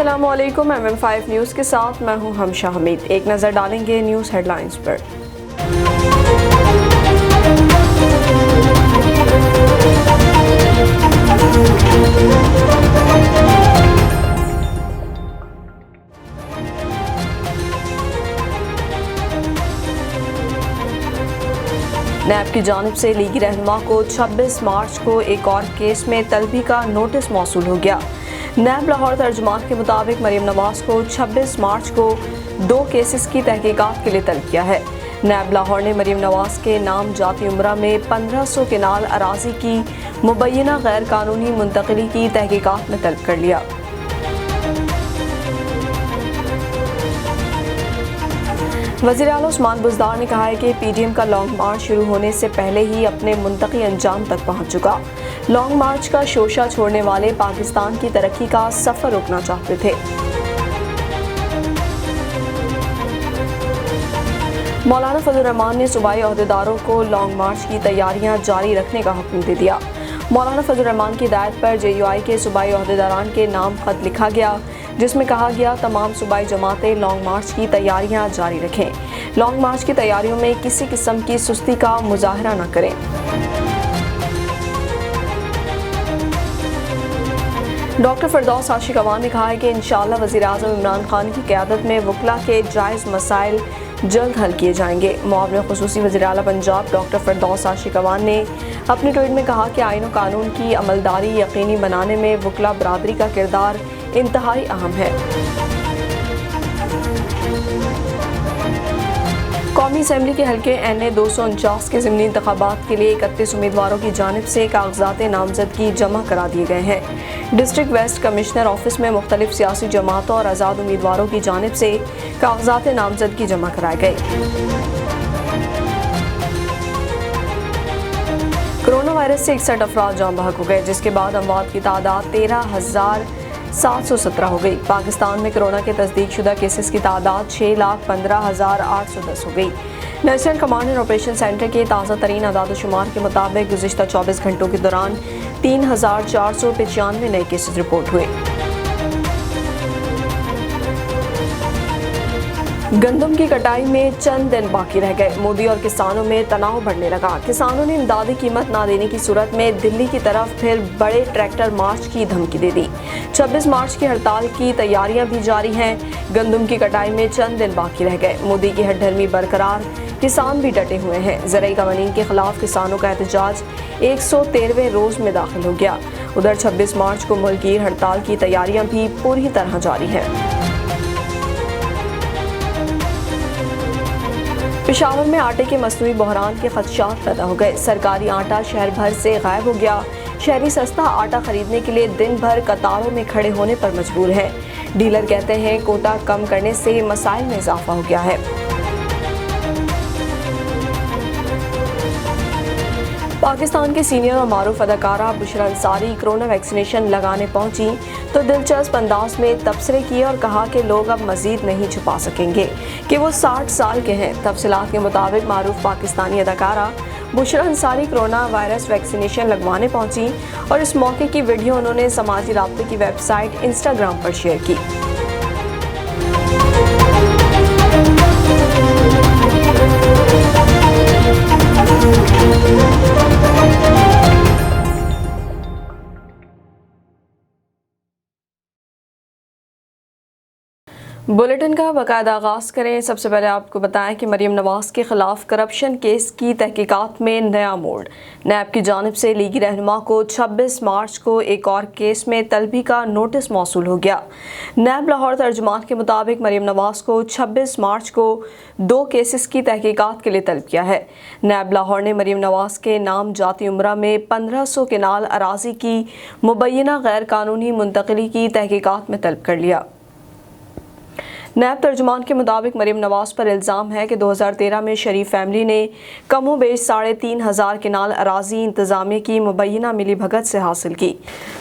السلام علیکم MM5 news کے ساتھ میں ہوں ہمشہ حمید۔ ایک نظر ڈالیں گے نیوز ہیڈ لائنز پر۔ نیب کی جانب سے لیگی رہنما کو 26 مارچ کو ایک اور کیس میں طلبی کا نوٹس موصول ہو گیا۔ نیب لاہور ترجمان کے مطابق مریم نواز کو 26 مارچ کو 2 کیسز کی تحقیقات کے لیے طلب کیا ہے۔ نیب لاہور نے مریم نواز کے نام جاتی عمرہ میں 1500 کنال اراضی کی مبینہ غیر قانونی منتقلی کی تحقیقات میں طلب کر لیا۔ وزیر اعلیٰ عثمان بزدار نے کہا ہے کہ PDM کا لانگ مارچ شروع ہونے سے پہلے ہی اپنے منطقی انجام تک پہنچ چکا۔ لانگ مارچ کا شوشہ چھوڑنے والے پاکستان کی ترقی کا سفر روکنا چاہتے تھے۔ مولانا فضل الرحمان نے صوبائی عہدیداروں کو لانگ مارچ کی تیاریاں جاری رکھنے کا حکم دے دیا۔ مولانا فضل الرحمان کی ہدایت پر JUI کے صوبائی عہدیداران کے نام خط لکھا گیا، جس میں کہا گیا تمام صوبائی جماعتیں لانگ مارچ کی تیاریاں جاری رکھیں، لانگ مارچ کی تیاریوں میں کسی قسم کی سستی کا مظاہرہ نہ کریں۔ ڈاکٹر فردوس عاشق اوان نے کہا ہے کہ انشاءاللہ وزیر اعظم عمران خان کی قیادت میں وکلاء کے جائز مسائل جلد حل کیے جائیں گے۔ معاون خصوصی وزیر اعلیٰ پنجاب ڈاکٹر فردوس عاشق اوان نے اپنے ٹویٹ میں کہا کہ آئین و قانون کی عملداری یقینی بنانے میں وکلاء برادری کا کردار انتہائی اہم ہے۔ قومی اسمبلی کے حلقے NA 249 کے ضمنی انتخابات کے لیے 31 امیدواروں کی جانب سے کاغذات نامزدگی جمع کرا دیے گئے ہیں۔ ڈسٹرکٹ ویسٹ کمشنر آفس میں مختلف سیاسی جماعتوں اور آزاد امیدواروں کی جانب سے کاغذات نامزدگی جمع کرائے گئے۔ کرونا وائرس سے 61 افراد جاں بحق ہو گئے، جس کے بعد اموات کی تعداد 13,717 ہو گئی۔ پاکستان میں کرونا کے تصدیق شدہ کیسز کی تعداد 6,15,810 ہو گئی۔ National command and operation centre کے تازہ ترین اعداد و شمار کے مطابق گزشتہ 24 گھنٹوں کے دوران 3,495 نئے کیسز رپورٹ ہوئے۔ گندم کی کٹائی میں چند دن باقی رہ گئے، مودی اور کسانوں میں تناؤ بڑھنے لگا۔ کسانوں نے امدادی قیمت نہ دینے کی صورت میں دلی کی طرف پھر بڑے ٹریکٹر مارچ کی دھمکی دے دی۔ 26 مارچ کی ہڑتال کی تیاریاں بھی جاری ہیں۔ گندم کی کٹائی میں چند دن باقی رہ گئے، مودی کی ہٹ دھرمی برقرار، کسان بھی ڈٹے ہوئے ہیں۔ زرعی قوانین کے خلاف کسانوں کا احتجاج 113ویں روز میں داخل ہو گیا۔ ادھر 26 مارچ کو ملکگیر ہڑتال کی تیاریاں بھی پوری طرح جاری ہیں۔ پشاور میں آٹے کے مصنوعی بحران کے خدشات پیدا ہو گئے۔ سرکاری آٹا شہر بھر سے غائب ہو گیا۔ شہری سستا آٹا خریدنے کے لیے دن بھر قطاروں میں کھڑے ہونے پر مجبور ہے۔ ڈیلر کہتے ہیں کوٹا کم کرنے سے مسائل میں اضافہ ہو گیا ہے۔ پاکستان کے سینئر اور معروف اداکارہ بشرا انصاری کرونا ویکسینیشن لگانے پہنچی تو دلچسپ انداز میں تبصرے کیے اور کہا کہ لوگ اب مزید نہیں چھپا سکیں گے کہ وہ 60 سال کے ہیں۔ تفصیلات کے مطابق معروف پاکستانی اداکارہ بشرا انصاری کرونا وائرس ویکسینیشن لگوانے پہنچی اور اس موقع کی ویڈیو انہوں نے سماجی رابطے کی ویب سائٹ انسٹاگرام پر شیئر کی۔ بلیٹن کا باقاعدہ آغاز کریں۔ سب سے پہلے آپ کو بتائیں کہ مریم نواز کے خلاف کرپشن کیس کی تحقیقات میں نیا موڑ۔ نیب کی جانب سے لیگی رہنما کو 26 مارچ کو ایک اور کیس میں طلبی کا نوٹس موصول ہو گیا۔ نیب لاہور ترجمان کے مطابق مریم نواز کو 26 مارچ کو 2 کیسز کی تحقیقات کے لیے طلب کیا ہے۔ نیب لاہور نے مریم نواز کے نام جاتی عمرہ میں 1500 کنال اراضی کی مبینہ غیر قانونی منتقلی کی تحقیقات میں طلب کر لیا۔ نائب ترجمان کے مطابق مریم نواز پر الزام ہے کہ 2013 میں شریف فیملی نے کم و بیش 3,500 کنال اراضی انتظامیہ کی مبینہ ملی بھگت سے حاصل کی۔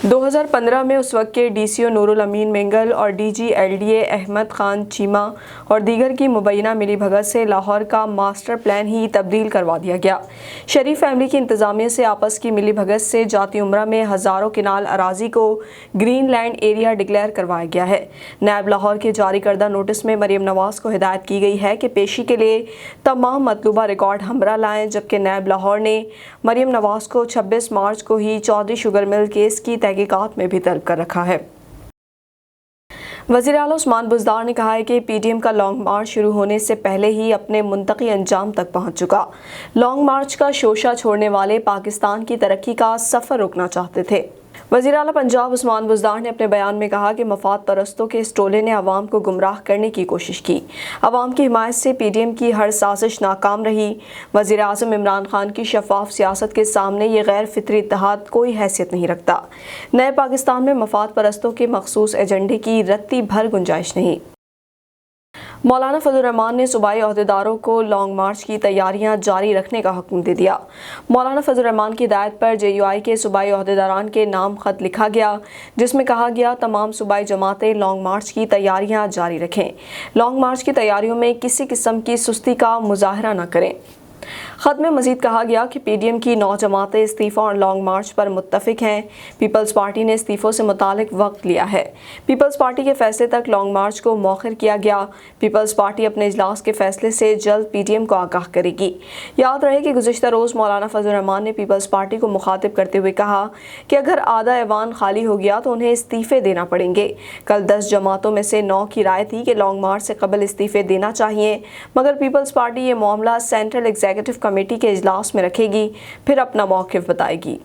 2015 میں اس وقت کے ڈی سی او نور الامین منگل اور D G L D A Ahmad Khan Cheema اور دیگر کی مبینہ ملی بھگت سے لاہور کا ماسٹر پلان ہی تبدیل کروا دیا گیا۔ شریف فیملی کی انتظامیہ سے آپس کی ملی بھگت سے جاتی عمرہ میں ہزاروں کنال اراضی کو گرین لینڈ ایریا ڈکلیئر کروایا گیا ہے۔ نیب لاہور کے جاری کردہ نوٹس میں مریم نواز کو ہدایت کی گئی ہے کہ پیشی کے لیے تمام مطلوبہ ریکارڈ ہمراہ لائیں، جبکہ نیب لاہور نے مریم نواز کو 26 مارچ کو ہی چودھری شوگر مل کیس کی تحقیقات میں بھی طلب کر رکھا ہے۔ وزیر اعلیٰ عثمان بزدار نے کہا ہے کہ پی ڈی ایم کا لانگ مارچ شروع ہونے سے پہلے ہی اپنے منطقی انجام تک پہنچ چکا۔ لانگ مارچ کا شوشہ چھوڑنے والے پاکستان کی ترقی کا سفر روکنا چاہتے تھے۔ وزیر اعلیٰ پنجاب عثمان بزدار نے اپنے بیان میں کہا کہ مفاد پرستوں کے اس ٹولے نے عوام کو گمراہ کرنے کی کوشش کی۔ عوام کی حمایت سے پی ڈی ایم کی ہر سازش ناکام رہی۔ وزیر اعظم عمران خان کی شفاف سیاست کے سامنے یہ غیر فطری اتحاد کوئی حیثیت نہیں رکھتا۔ نئے پاکستان میں مفاد پرستوں کے مخصوص ایجنڈے کی رتی بھر گنجائش نہیں۔ مولانا فضل الرحمان نے صوبائی عہدیداروں کو لانگ مارچ کی تیاریاں جاری رکھنے کا حکم دے دیا۔ مولانا فضل الرحمان کی ہدایت پر جے یو آئی کے صوبائی عہدیداران کے نام خط لکھا گیا، جس میں کہا گیا تمام صوبائی جماعتیں لانگ مارچ کی تیاریاں جاری رکھیں، لانگ مارچ کی تیاریوں میں کسی قسم کی سستی کا مظاہرہ نہ کریں۔ خط میں مزید کہا گیا کہ پی ڈی ایم کی 9 جماعتیں استعفا اور لانگ مارچ پر متفق ہیں۔ پیپلز پارٹی نے استعفوں سے متعلق وقت لیا ہے۔ پیپلز پارٹی کے فیصلے تک لانگ مارچ کو مؤخر کیا گیا۔ پیپلز پارٹی اپنے اجلاس کے فیصلے سے جلد پی ڈی ایم کو آگاہ کرے گی۔ یاد رہے کہ گزشتہ روز مولانا فضل الرحمان نے پیپلز پارٹی کو مخاطب کرتے ہوئے کہا کہ اگر آدھا ایوان خالی ہو گیا تو انہیں استعفے دینا پڑیں گے۔ کل 10 جماعتوں میں سے 9 کی رائے تھی کہ لانگ مارچ سے قبل استعفے دینا چاہیے، مگر پیپلز پارٹی یہ معاملہ سینٹرل ایگزیکٹو کمیٹی کے اجلاس میں رکھے گی، پھر اپنا موقف بتائے گی۔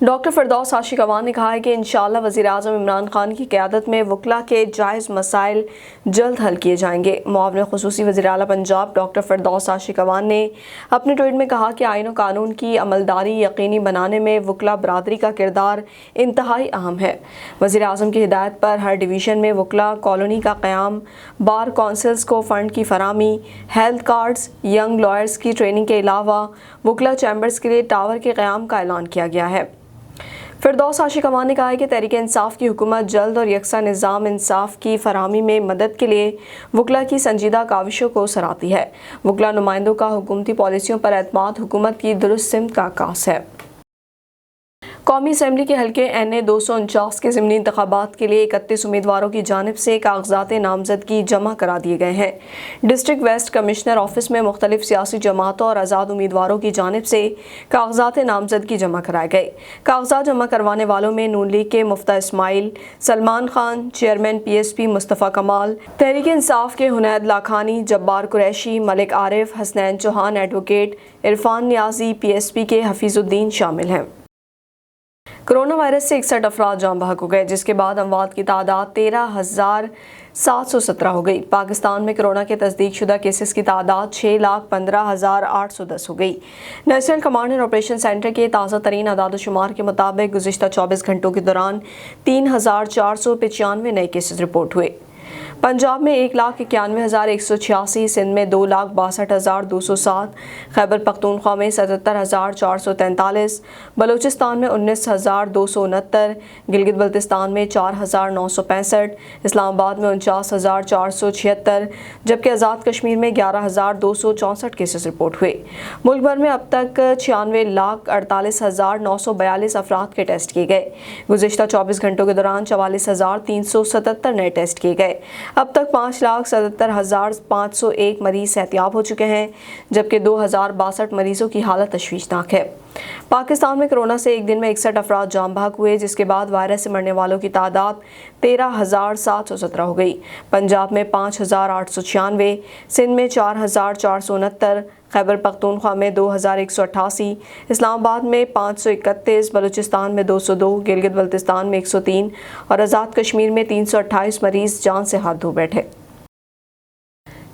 ڈاکٹر فردوس عاشق اعوان نے کہا ہے کہ انشاءاللہ وزیر اعظم عمران خان کی قیادت میں وکلاء کے جائز مسائل جلد حل کیے جائیں گے۔ معاون خصوصی وزیر اعلیٰ پنجاب ڈاکٹر فردوس عاشق اعوان نے اپنے ٹویٹ میں کہا کہ آئین و قانون کی عملداری یقینی بنانے میں وکلاء برادری کا کردار انتہائی اہم ہے۔ وزیر اعظم کی ہدایت پر ہر ڈویژن میں وکلاء کالونی کا قیام، بار کونسلز کو فنڈ کی فراہمی، ہیلتھ کارڈز، ینگ لائرز کی ٹریننگ کے علاوہ وکلاء چیمبرز کے لیے ٹاور کے قیام کا اعلان کیا گیا ہے۔ فردوس عاشق اعوان نے کہا ہے کہ تحریک انصاف کی حکومت جلد اور یکساں نظام انصاف کی فراہمی میں مدد کے لیے وکلاء کی سنجیدہ کاوشوں کو سراہتی ہے۔ وکلاء نمائندوں کا حکومتی پالیسیوں پر اعتماد حکومت کی درست سمت کا عکاس ہے۔ قومی اسمبلی کے حلقے NA 249 کے ضمنی انتخابات کے لیے 31 امیدواروں کی جانب سے کاغذات نامزدگی جمع کرا دیے گئے ہیں۔ ڈسٹرکٹ ویسٹ کمشنر آفس میں مختلف سیاسی جماعتوں اور آزاد امیدواروں کی جانب سے کاغذات نامزدگی جمع کرائے گئے۔ کاغذات جمع کروانے والوں میں نون لیگ کے مفتاح اسماعیل، سلمان خان، چیئرمین PSP مصطفیٰ کمال، تحریک انصاف کے حنید لاکھانی، جبار قریشی، ملک عارف، حسنین چوہان، ایڈوکیٹ عرفان نیازی، PSP کے حفیظ الدین شامل ہیں۔ کرونا وائرس سے 61 افراد جاں بحق ہو گئے، جس کے بعد اموات کی تعداد 13,717 ہو گئی۔ پاکستان میں کرونا کے تصدیق شدہ کیسز کی تعداد 6,15,810 ہو گئی۔ National command and operation centre کے تازہ ترین اعداد و شمار کے مطابق گزشتہ 24 گھنٹوں کے دوران 3,495 نئے کیسز رپورٹ ہوئے۔ پنجاب میں 1,91,186، سندھ میں 2,62,207، خیبر پختونخوا میں 77,443، بلوچستان میں 19,269، گلگت بلتستان میں 4,965، اسلام آباد میں 49,476، جبکہ آزاد کشمیر میں 11,264 کیسز رپورٹ ہوئے۔ ملک بھر میں اب تک 96,48,942 افراد کے ٹیسٹ کیے گئے۔ گزشتہ 24 گھنٹوں کے دوران 44,377 نئے ٹیسٹ کیے گئے۔ اب تک 5,77,501 مریض صحتیاب ہو چکے ہیں، جبکہ 2,062 مریضوں کی حالت تشویشناک ہے۔ پاکستان میں کرونا سے ایک دن میں 61 افراد جاں بحق ہوئے، جس کے بعد وائرس سے مرنے والوں کی تعداد 13,717 ہو گئی۔ پنجاب میں 5,896، سندھ میں 4,469، خیبر پختونخوا میں 2,188، اسلام آباد میں 531، بلوچستان میں 202، گلگت بلتستان میں 103 اور آزاد کشمیر میں 328 مریض جان سے ہاتھ دھو بیٹھے۔